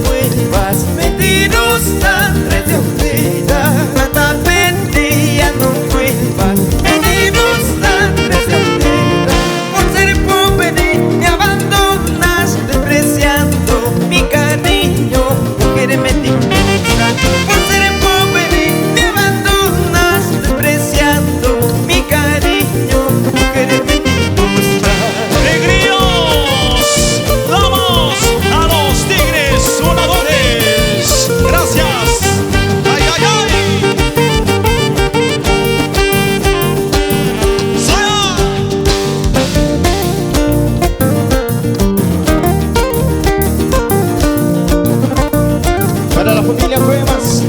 vuelvas mentirosa, traicionera. Plata vendía, no vuelvas mentirosa, traicionera. Por ser pobre me abandonas, despreciando mi cariño, mujer mentirosa. Por ser pobre me abandonas, despreciando mi cariño, mujer mentirosa. ¡Alegríos! ¡Vamos a los Tigres Voladores! ¡Gracias! ¡Ay, ay, ay! ¡Sea! Para la familia Cuevas,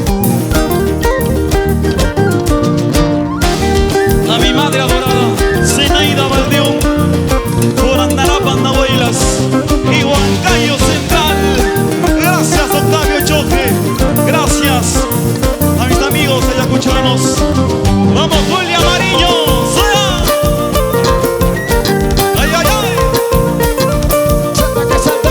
A mi madre adorada, Zenaida Valdeón, por Andarapan, Nahuaylas y Huancayo Central. Gracias, Octavio Choque. Gracias a mis amigos ayacuchanos. ¡Vamos, Julia Amarillo! ¡Sea! ¡Ay, ay, ay! Santa que salta.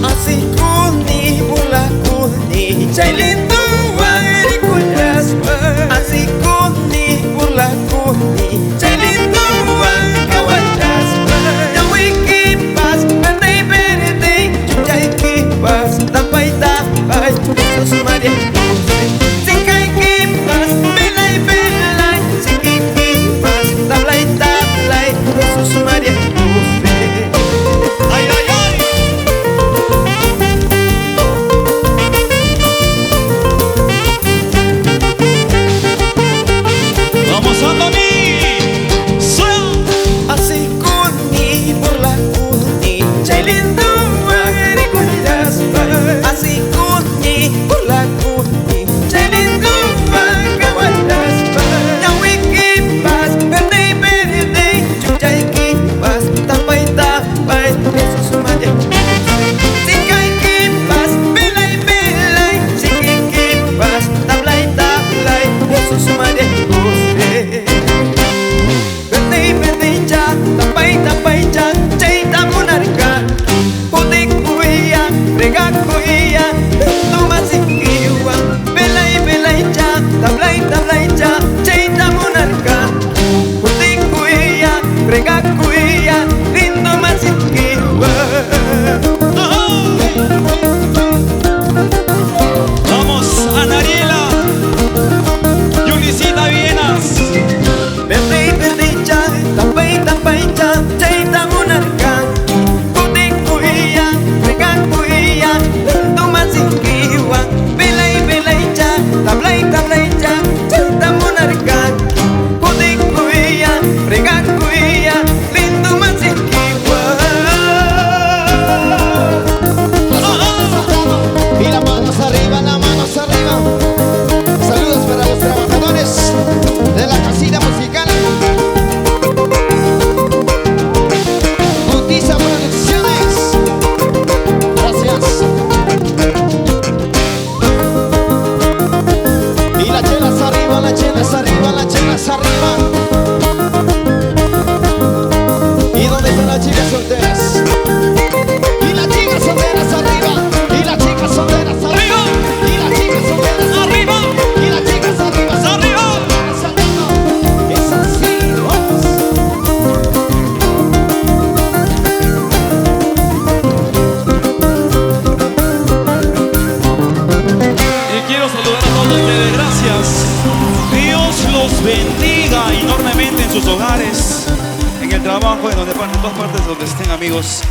Así kuni mula kuni Chailindo wari kuyasma. Así kuni mula kuni Chailindo wari kawajasma. Yawi kipas Berdei berdei Chuchay kipas Tapay tapay Jesús María José. Sikai kipas Belay belay Siki kipas Tablay tablay Jesús María José. ¡Ay, ay, ay! ¡Vamos, Andoni! ¡Sea! Así kuni mula kuni Chailindo wari kuyasma. Así kuni mula kuni Chailindo wari kawajasma. Yawi kipas Berdei berdei Chuchay kipas Tapay tapay Jesús María José. Sikai kipas Belay belay Siki kipas Tablay tablay Jesús María José. Berdei berdei cha Tapay tapay cha Chaita monarca Puti kuya Rega kuya Tumasikiwa Belay belay cha Tablay tablay cha Chaita monarca Puti kuya Rega kuya Lindo masikiwa. Vamos, Anariela, Yulisita Vienas. Berdei berdei cha Tapay tapay cha Chaita monarca Puti kuya Rega kuya Tumasikiwa Belay belay cha Tablay tablay cha Chaita monarca Puti kuya Rega kuya Lindo masikiwa. y las manos arriba, las manos arriba. Saludos para los trabajadores de la casita musical. Bautiza Producciones. Gracias. Y las chelas arriba, las chelas arriba, las chelas arriba. ¿Y dónde están las chicas solteras? Y las chicas solteras arriba. Y las chicas solteras arriba. Y las chicas solteras ¡Arriba! y las chicas arriba. ¡Arriba! Saltando. Es así, vamos. Y quiero saludar a todos ustedes, gracias. Dios los bendiga enormemente en sus hogares, en el trabajo, en todas partes donde estén, amigos.